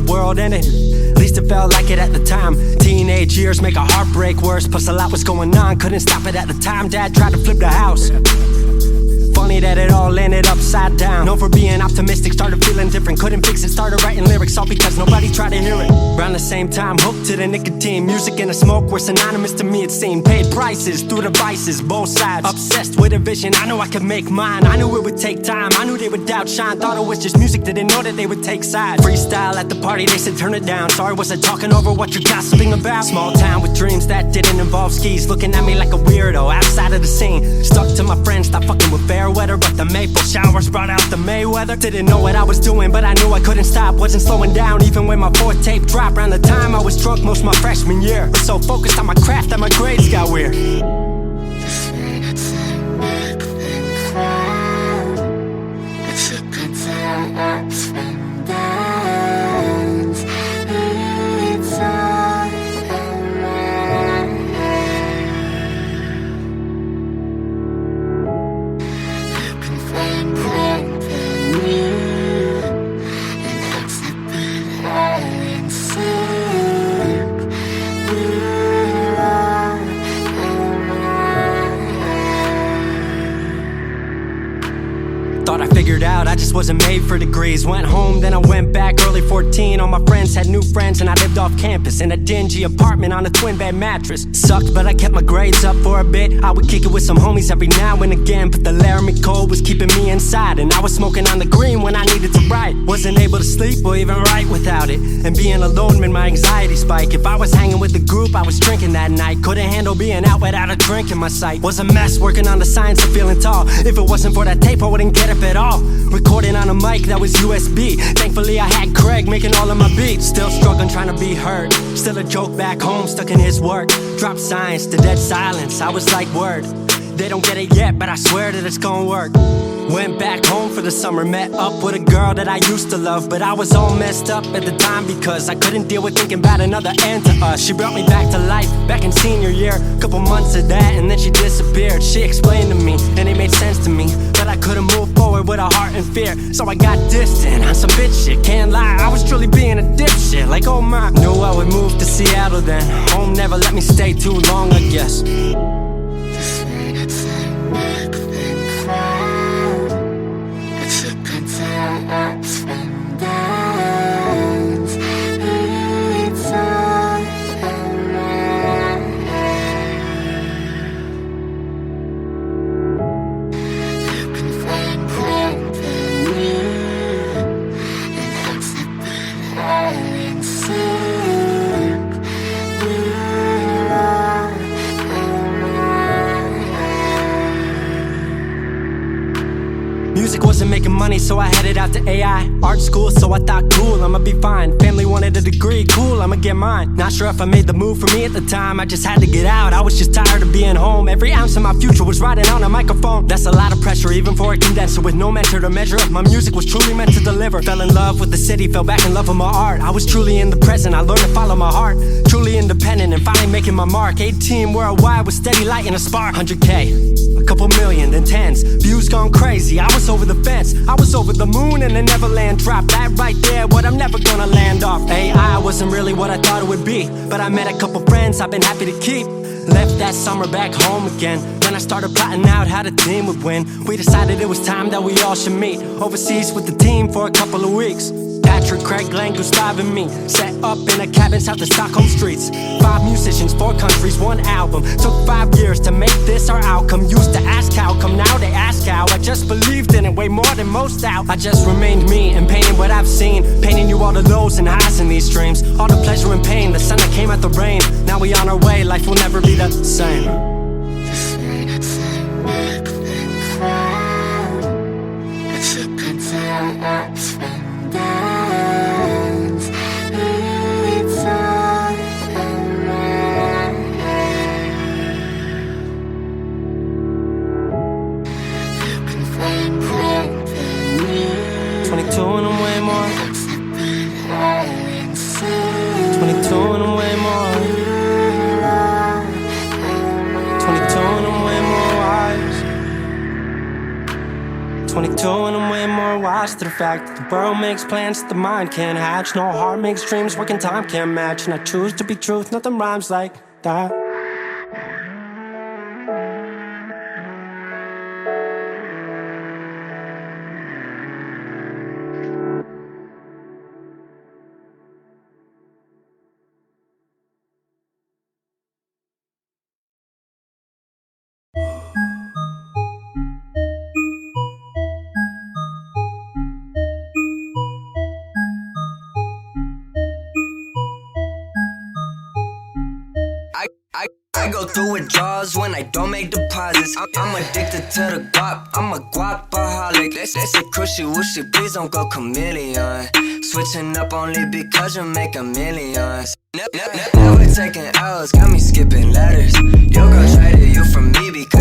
the world ended. At least it felt like it at the time. Teenage years make a heartbreak worse. Plus a lot was going on, couldn't stop it at the time. Dad tried to flip the house. Funny that it all ended upside down. Known for being optimistic, started feeling different. Couldn't fix it, started writing lyrics, all because nobody tried to hear it. Around the same time, hooked to the nicotine. Music and the smoke were synonymous to me, it seemed. Paid prices through devices, both sides. Obsessed with a vision, I knew I could make mine. I knew it would take time, I knew they would outshine. Thought it was just music, didn't know that they would take sides. Freestyle at the party, they said turn it down. Sorry, was I talking over what you're gossiping about? Small town with dreams that didn't involve skis. Looking at me like a weirdo, outside of the scene. Stuck to my friends, stopped fucking with fair weather. But the maple showers brought out the Mayweather. Didn't know what I was doing, but I knew I couldn't stop. Wasn't slowing down, even when my fourth tape dropped. Around the time I was drunk most of my freshman year. Was so focused on my craft that my grades got weird. Thought I figured out I just wasn't made for degrees. Went home, then I went back early 14. All my friends had new friends and I lived off campus in a dingy apartment on a twin bed mattress. Sucked, but I kept my grades up for a bit. I would kick it with some homies every now and again, but the Laramie cold was keeping me inside. And I was smoking on the green when I needed to write. Wasn't able to sleep or even write without it. And being alone made my anxiety spike. If I was hanging with the group, I was drinking that night. Couldn't handle being out without a drink in my sight. Was a mess working on the science of feeling tall. If it wasn't for that tape, I wouldn't get up at all. Recording on a mic that was USB. Thankfully I had Craig making all of my beats. Still struggling trying to be heard. Still a joke back home, stuck in his work. Dropped science to dead silence. I was like, word, they don't get it yet, but I swear that it's gonna work. Went back home for the summer, met up with a girl that I used to love. But I was all messed up at the time because I couldn't deal with thinking about another end to us. She brought me back to life, back in senior year. Couple months of that and then she disappeared. She explained to me and it made sense to me, but I couldn't move forward with a heart in fear. So I got distant on some bitch shit, can't lie, I was truly being a dipshit. Like oh my, knew I would move to Seattle then. Home never let me stay too long, I guess. Music wasn't making money, so I headed out to AI art school, so I thought cool, I'ma be fine. Family wanted a degree, cool, I'ma get mine. Not sure if I made the move for me at the time, I just had to get out. I was just tired of being home. Every ounce of my future was riding on a microphone. That's a lot of pressure, even for a condenser with no mentor to measure up. My music was truly meant to deliver. Fell in love with the city, fell back in love with my art. I was truly in the present, I learned to follow my heart. Truly independent and finally making my mark. 18 worldwide with steady light and a spark. 100K, a couple million, then tens. Views gone crazy, I was over the fence. I was over the moon and the Neverland drop. That right there, what I'm never gonna land off. AI wasn't really what I thought it would be, but I met a couple friends I've been happy to keep. Left that summer back home again. Then I started plotting out how the team would win. We decided it was time that we all should meet overseas with the team for a couple of weeks. Patrick, Craig, Glenn, Gustav and me set up in a cabin south of Stockholm streets. 5 musicians, 4 countries, 1 album. Took 5 years to make this our outcome. Used to ask how, come now they ask how. I just believed in it way more than most out. I just remained me and painted what I've seen. Painting you all the lows and highs in these dreams. All the pleasure and pain, the sun that came out the rain. Now we on our way, life will never be the same. And I'm way more. 22 and I'm way more. 22 and I'm way more wise to the fact that the world makes plans that the mind can't hatch. No heart makes dreams, working time can't match. And I choose to be truth, nothing rhymes like that. I go through withdrawals when I don't make deposits. I'm addicted to the guap, I'm a guapaholic. Let's say cruishy wooshy, please don't go chameleon. Switching up only because you make a millions. Never taking L's, got me skipping letters. Your girl tried to you from me because